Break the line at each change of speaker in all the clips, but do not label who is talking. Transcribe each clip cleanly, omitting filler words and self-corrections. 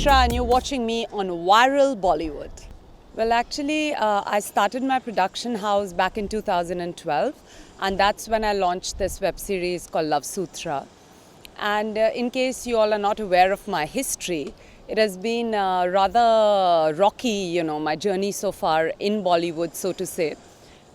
Misrra and you're watching me on Viral Bollywood. Well, actually, I started my production house back in 2012, and that's when I launched this web series called Love Sutra. And in case you all are not aware of my history, it has been rather rocky, my journey so far in Bollywood, so to say.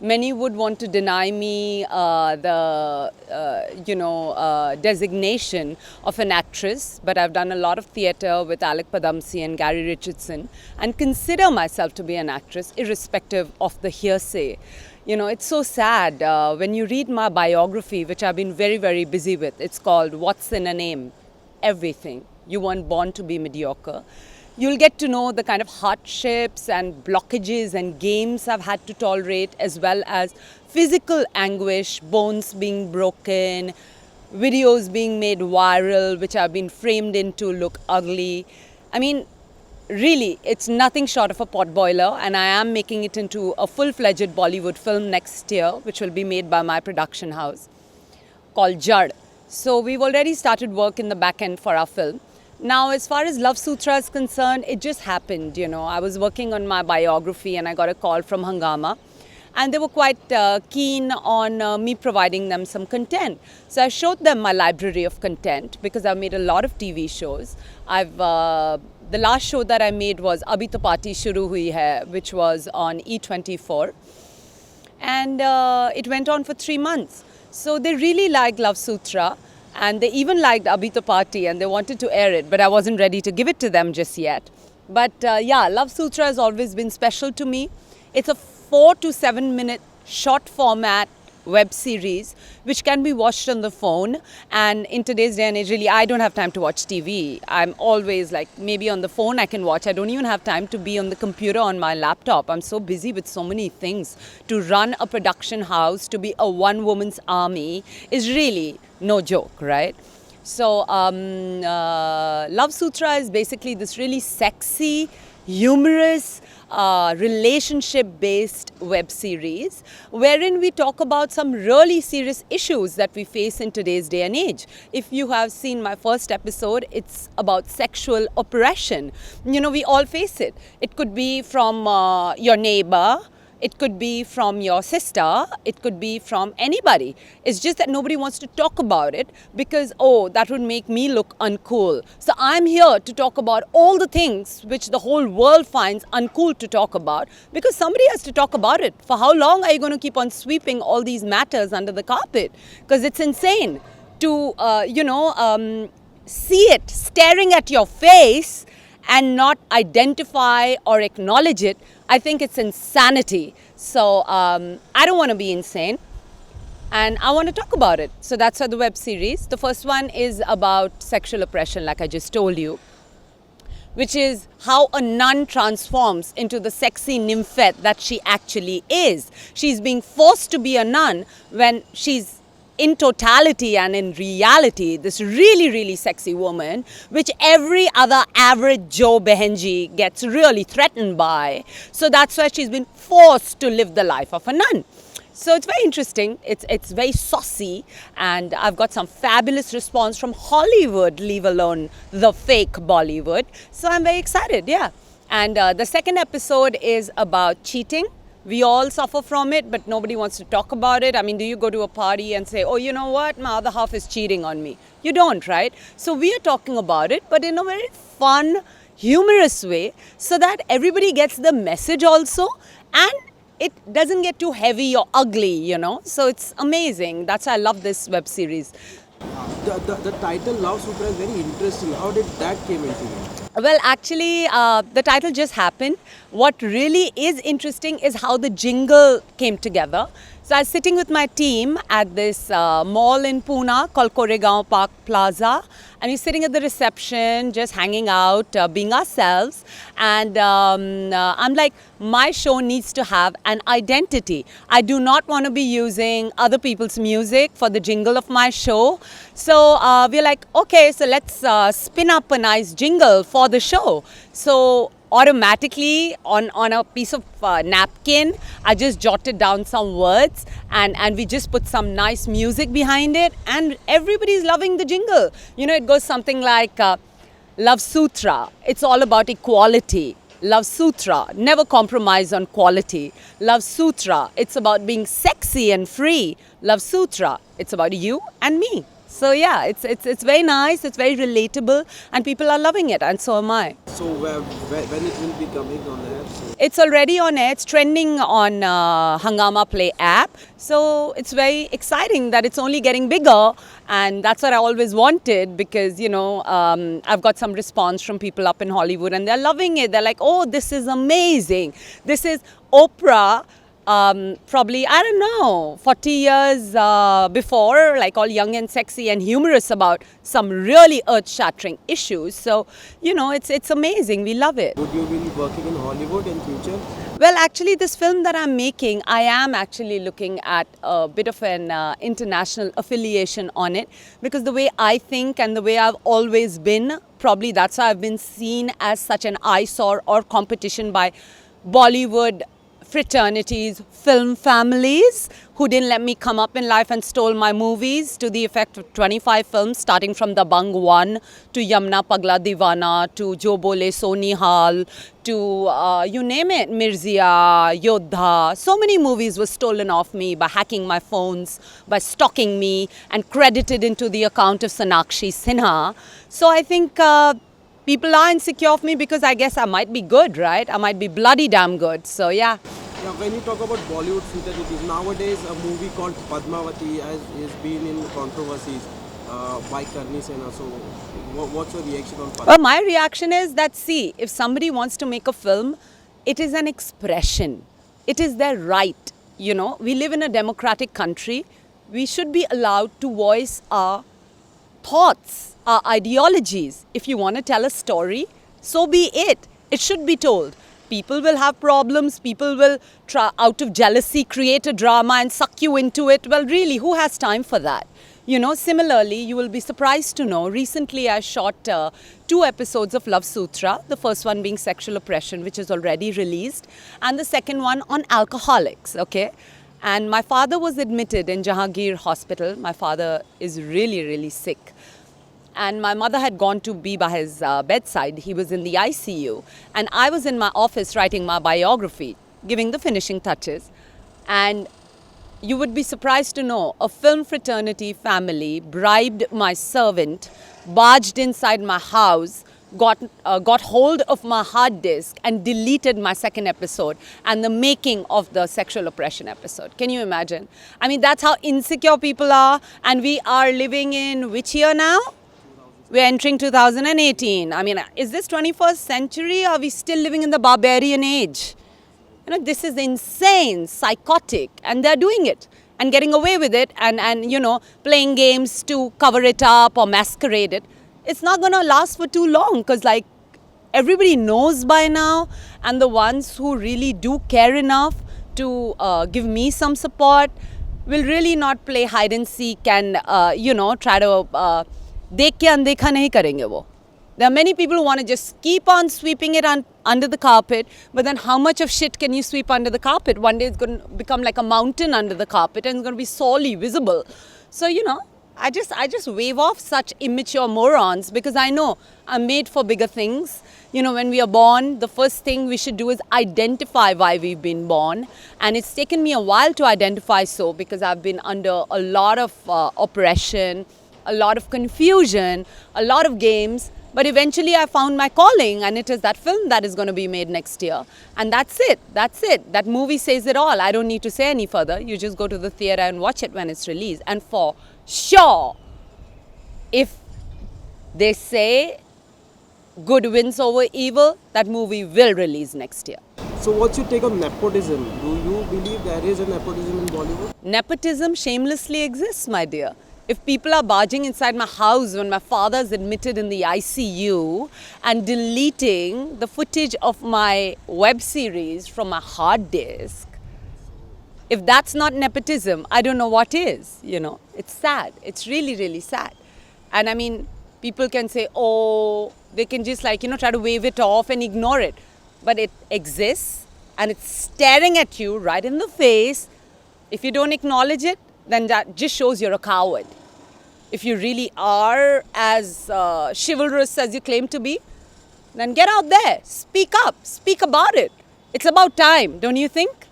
Many would want to deny me the designation of an actress, but I've done a lot of theatre with Alec Padamsee and Gary Richardson and consider myself to be an actress irrespective of the hearsay. It's so sad when you read my biography, which I've been very, very busy with. It's called What's in a Name? Everything. You weren't born to be mediocre. You'll get to know the kind of hardships and blockages and games I've had to tolerate, as well as physical anguish, bones being broken, videos being made viral, which have been framed in to look ugly. I mean, really, it's nothing short of a potboiler, and I am making it into a full-fledged Bollywood film next year, which will be made by my production house, called Jad. So we've already started work in the back end for our film. Now, as far as Love Sutra is concerned, it just happened, I was working on my biography and I got a call from Hungama. And they were quite keen on me providing them some content. So I showed them my library of content because I've made a lot of TV shows. The last show that I made was Abhi To Party Shuru Hui Hai, which was on E24. And it went on for 3 months. So they really liked Love Sutra. And they even liked Abhi To Party and they wanted to air it, but I wasn't ready to give it to them just yet. But Love Sutra has always been special to me. It's a 4 to 7 minute short format web series which can be watched on the phone. And in today's day and age, really, I don't have time to watch TV. I'm always maybe on the phone I can watch. I don't even have time to be on the computer on my laptop. I'm so busy with so many things. To run a production house, to be a one-woman's army is really no joke, right? So Love Sutra is basically this really sexy, humorous, relationship-based web series wherein we talk about some really serious issues that we face in today's day and age. If you have seen my first episode, it's about sexual oppression. We all face it. It could be from your neighbor. It could be from your sister. It could be from anybody. It's just that nobody wants to talk about it because, that would make me look uncool. So I'm here to talk about all the things which the whole world finds uncool to talk about because somebody has to talk about it. For how long are you going to keep on sweeping all these matters under the carpet? Because it's insane to, see it staring at your face and not identify or acknowledge it. I think it's insanity. So I don't want to be insane and I want to talk about it. So that's the web series. The first one is about sexual oppression, like I just told you, which is how a nun transforms into the sexy nymphette that she actually is. She's being forced to be a nun when she's in totality and in reality, this really, really sexy woman, which every other average Joe Behenji gets really threatened by. So that's why she's been forced to live the life of a nun. So it's very interesting. It's very saucy. And I've got some fabulous response from Hollywood, leave alone the fake Bollywood. So I'm very excited, yeah. And the second episode is about cheating. We all suffer from it, but nobody wants to talk about it. I mean, do you go to a party and say, oh, you know what, my other half is cheating on me? You don't, right? So we are talking about it, but in a very fun, humorous way, so that everybody gets the message also, and it doesn't get too heavy or ugly, So it's amazing. That's why I love this web series.
The title Love Sutra is very interesting. How did that came into it?
Well, actually, the title just happened. What really is interesting is how the jingle came together. So I was sitting with my team at this mall in Pune called Koregaon Park Plaza. And we're sitting at the reception, just hanging out, being ourselves. And I'm like, my show needs to have an identity. I do not want to be using other people's music for the jingle of my show. So we're like, okay, so let's spin up a nice jingle for the show. So automatically on a piece of napkin, I just jotted down some words and we just put some nice music behind it, and everybody's loving the jingle. You know, it goes something like, Love Sutra, it's all about equality. Love Sutra, never compromise on quality. Love Sutra, it's about being sexy and free. Love Sutra, it's about you and me. So yeah, it's very nice, it's very relatable, and people are loving it, and so am I.
So when it will be coming on air? So
It's already on air. It's trending on Hangama Play app. So it's very exciting that it's only getting bigger. And that's what I always wanted because, I've got some response from people up in Hollywood and they're loving it. They're like, oh, this is amazing. This is Oprah. Probably, I don't know, 40 years before, like all young and sexy and humorous about some really earth-shattering issues. So, it's amazing. We love it.
would you be working in Hollywood in future?
Well, actually, this film that I'm making, I am actually looking at a bit of an international affiliation on it because the way I think and the way I've always been, probably that's why I've been seen as such an eyesore or competition by Bollywood fraternities, film families who didn't let me come up in life and stole my movies to the effect of 25 films starting from The Bang 1 to Yamna Pagla Divana to Jo Bole So Nihal to you name it, Misrra, Yodha. So many movies were stolen off me by hacking my phones, by stalking me and credited into the account of Sonakshi Sinha. So I think people are insecure of me because I guess I might be good, right? I might be bloody damn good. So yeah.
Yeah, when you talk about Bollywood fraternity, nowadays a movie called Padmavati has been in controversies by Karni Sena. So what's your reaction on Padmavati?
Well, my reaction is that, see, if somebody wants to make a film, it is an expression. It is their right. We live in a democratic country. We should be allowed to voice our thoughts, our ideologies. If you want to tell a story, so be it. It should be told. People will have problems. People will try, out of jealousy, create a drama and suck you into it. Well, really, who has time for that? Similarly, you will be surprised to know, recently I shot 2 episodes of Love Sutra, the first one being sexual oppression, which is already released, and the second one on alcoholics, okay? And my father was admitted in Jahangir Hospital. My father is really, really sick. And my mother had gone to be by his bedside. He was in the ICU. And I was in my office writing my biography, giving the finishing touches. And you would be surprised to know a film fraternity family bribed my servant, barged inside my house, got hold of my hard disk and deleted my second episode and the making of the sexual oppression episode. Can you imagine? I mean, that's how insecure people are. And we are living in which year now? We're entering 2018. I mean, is this 21st century or are we still living in the barbarian age? This is insane, psychotic, and they're doing it and getting away with it and playing games to cover it up or masquerade it. It's not going to last for too long because, like, everybody knows by now, and the ones who really do care enough to give me some support will really not play hide and seek and, try to देख के अनदेखा नहीं करेंगे वो. There are many people who want to just keep on sweeping it under the carpet, but then how much of shit can you sweep under the carpet? One day it's going to become like a mountain under the carpet and it's going to be sorely visible. So, I just wave off such immature morons because I know I'm made for bigger things. When we are born, the first thing we should do is identify why we've been born. And it's taken me a while to identify so because I've been under a lot of oppression, a lot of confusion, a lot of games. But eventually I found my calling, and it is that film that is going to be made next year. And that's it. That's it. That movie says it all. I don't need to say any further. You just go to the theatre and watch it when it's released. And for sure, if they say good wins over evil, that movie will release next year.
So what's your take on nepotism? Do you believe there is a nepotism in Bollywood?
Nepotism shamelessly exists, my dear. If people are barging inside my house when my father's admitted in the ICU and deleting the footage of my web series from my hard disk, if that's not nepotism, I don't know what is, It's sad. It's really, really sad. And I mean, people can say, oh, they can just try to wave it off and ignore it. But it exists and it's staring at you right in the face. If you don't acknowledge it, then that just shows you're a coward. If you really are as chivalrous as you claim to be, then get out there, speak up, speak about it. It's about time, don't you think?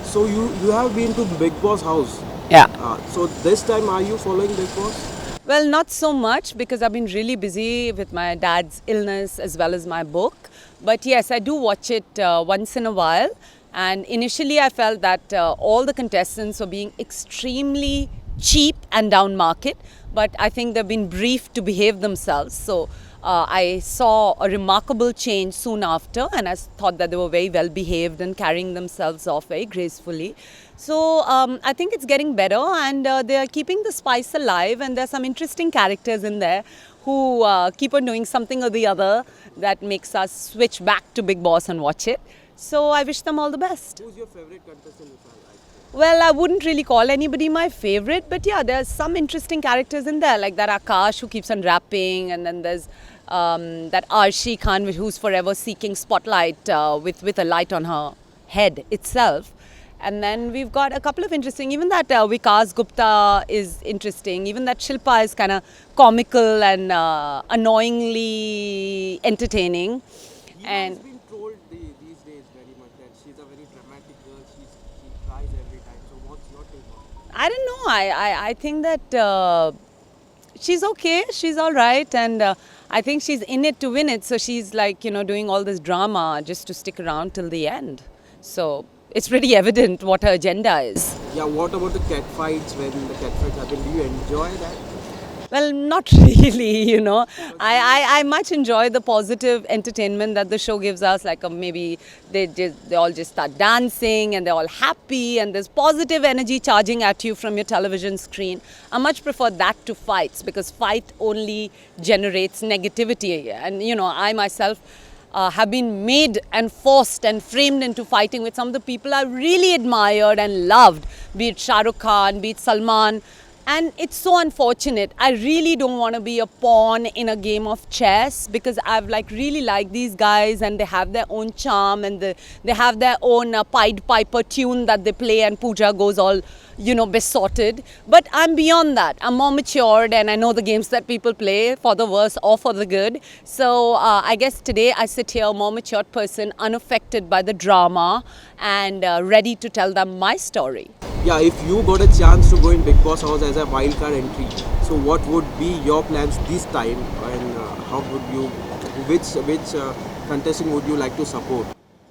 So you have been to Big Boss house.
Yeah.
So this time, are you following Big Boss?
Well, not so much because I've been really busy with my dad's illness as well as my book. But yes, I do watch it once in a while. And initially, I felt that all the contestants were being extremely cheap and down market. But I think they've been briefed to behave themselves. So I saw a remarkable change soon after, and I thought that they were very well behaved and carrying themselves off very gracefully. So I think it's getting better, and they are keeping the spice alive, and there's some interesting characters in there who keep on doing something or the other that makes us switch back to Big Boss and watch it. So I wish them all the best.
Who's your favorite contestant? If I like?
Well, I wouldn't really call anybody my favorite, but yeah, there's some interesting characters in there, like that Akash who keeps on rapping, and then there's that Arshi Khan who's forever seeking spotlight with a light on her head itself. And then we've got a couple of interesting, even that Vikas Gupta is interesting, even that Shilpa is kind of comical and annoyingly entertaining.
He
And
has been trolled these days very much that she's a very dramatic girl. She cries every time. So what's your take on it?
I don't know. I think that she's okay. She's all right. And I think she's in it to win it. So she's like, doing all this drama just to stick around till the end. So it's pretty evident what her agenda is.
Yeah, what about the cat fights when the cat fights happen? Do you enjoy that?
Well, not really, I much enjoy the positive entertainment that the show gives us. Like maybe they all just start dancing and they're all happy and there's positive energy charging at you from your television screen. I much prefer that to fights because fight only generates negativity. And, I myself have been made and forced and framed into fighting with some of the people I really admired and loved, be it Shah Rukh Khan, be it Salman. And it's so unfortunate. I really don't want to be a pawn in a game of chess because I've really liked these guys and they have their own charm and they have their own Pied Piper tune that they play and Pooja goes all, besotted. But I'm beyond that. I'm more matured and I know the games that people play for the worse or for the good. So I guess today I sit here a more matured person, unaffected by the drama and ready to tell them my story.
Yeah, if you got a chance to go in Big Boss house as a wildcard entry, so what would be your plans this time, and how would you, which contestant would you like to support?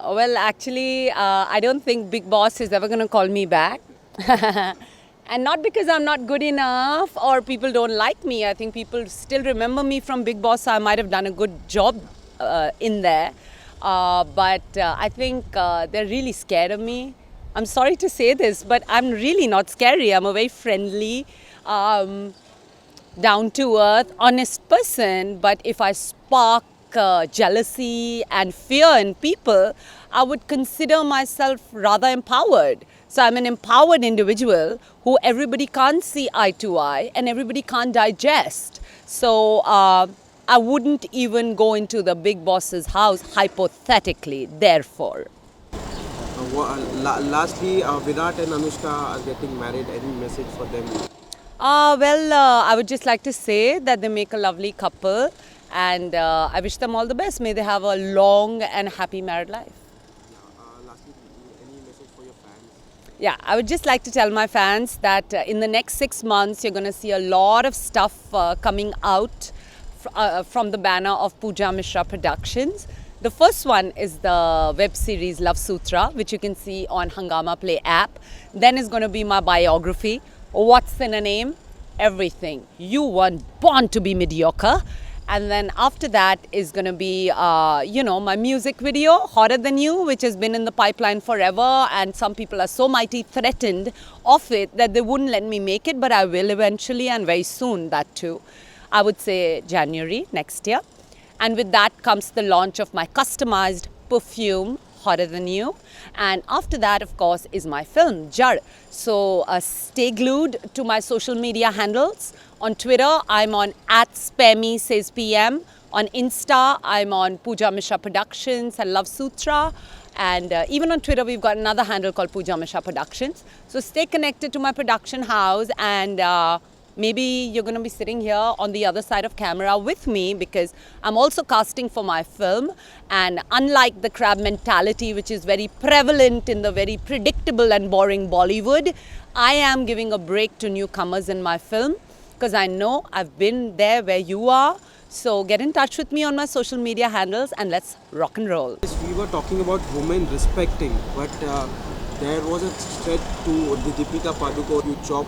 Well, actually, I don't think Big Boss is ever going to call me back. And not because I'm not good enough or people don't like me. I think people still remember me from Big Boss, so I might have done a good job in there. But I think they're really scared of me. I'm sorry to say this, but I'm really not scary. I'm a very friendly, down-to-earth, honest person. But if I spark jealousy and fear in people, I would consider myself rather empowered. So I'm an empowered individual who everybody can't see eye to eye and everybody can't digest. So I wouldn't even go into the Big Boss's house hypothetically, therefore.
Lastly, Virat and Anushka are getting married. Any message for them?
I would just like to say that they make a lovely couple and I wish them all the best. May they have a long and happy married life.
Lastly, any message for your fans?
Yeah, I would just like to tell my fans that in the next 6 months, you're going to see a lot of stuff coming out from the banner of Pooja Misrra Productions. The first one is the web series Love Sutra, which you can see on Hungama Play app. Then is going to be my biography. What's in a name? Everything. You weren't born to be mediocre. And then after that is going to be, my music video, Hotter Than You, which has been in the pipeline forever. And some people are so mighty threatened of it that they wouldn't let me make it. But I will eventually and very soon, that too. I would say January next year. And with that comes the launch of my customized perfume, Hotter Than You. And after that, of course, is my film, Jad. So stay glued to my social media handles. On Twitter, I'm on @Spammy_says_PM. On Insta, I'm on Pooja Misrra Productions and Love Sutra. And even on Twitter, we've got another handle called Pooja Misrra Productions. So stay connected to my production house and maybe you're going to be sitting here on the other side of camera with me, because I'm also casting for my film. And unlike the crab mentality, which is very prevalent in the very predictable and boring Bollywood, I am giving a break to newcomers in my film, because I know I've been there where you are. So get in touch with me on my social media handles and let's rock and roll.
Yes, we were talking about women respecting, but there was a threat to the Deepika Padukone. You chop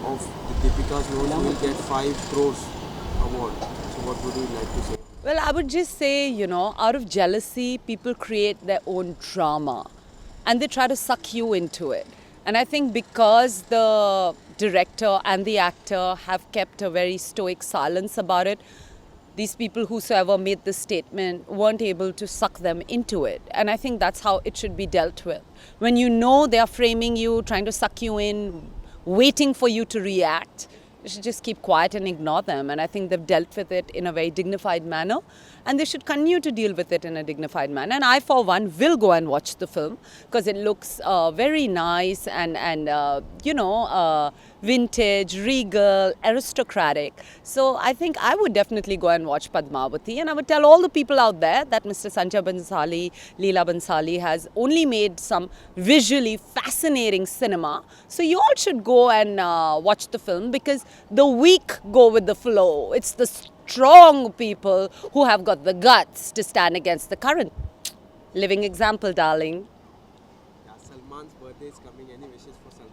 off the Deepika's nose, you will get 5 crores award. So what would you like to say?
Well, I would just say, out of jealousy, people create their own drama and they try to suck you into it. And I think because the director and the actor have kept a very stoic silence about it, these people whosoever made this statement weren't able to suck them into it. And I think that's how it should be dealt with. When you know they are framing you, trying to suck you in, waiting for you to react, you should just keep quiet and ignore them. And I think they've dealt with it in a very dignified manner. And they should continue to deal with it in a dignified manner. And I, for one, will go and watch the film because it looks very nice and vintage, regal, aristocratic. So I think I would definitely go and watch Padmavati. And I would tell all the people out there that Mr. Sanjay Bansali, Leela Bansali has only made some visually fascinating cinema. So you all should go and watch the film, because the weak go with the flow. It's the strong people who have got the guts to stand against the current. Living example, darling.
Yeah, Salman's birthday is coming. Any wishes for Salman?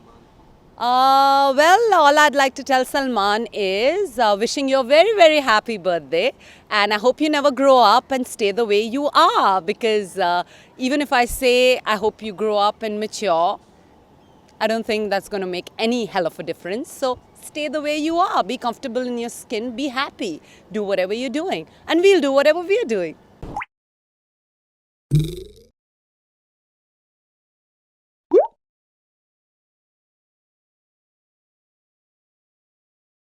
Well, all I'd like to tell Salman is wishing you a very, very happy birthday. And I hope you never grow up and stay the way you are. Because even if I say I hope you grow up and mature, I don't think that's going to make any hell of a difference. So stay the way you are. Be comfortable in your skin. Be happy. Do whatever you're doing. And we'll do whatever we're doing.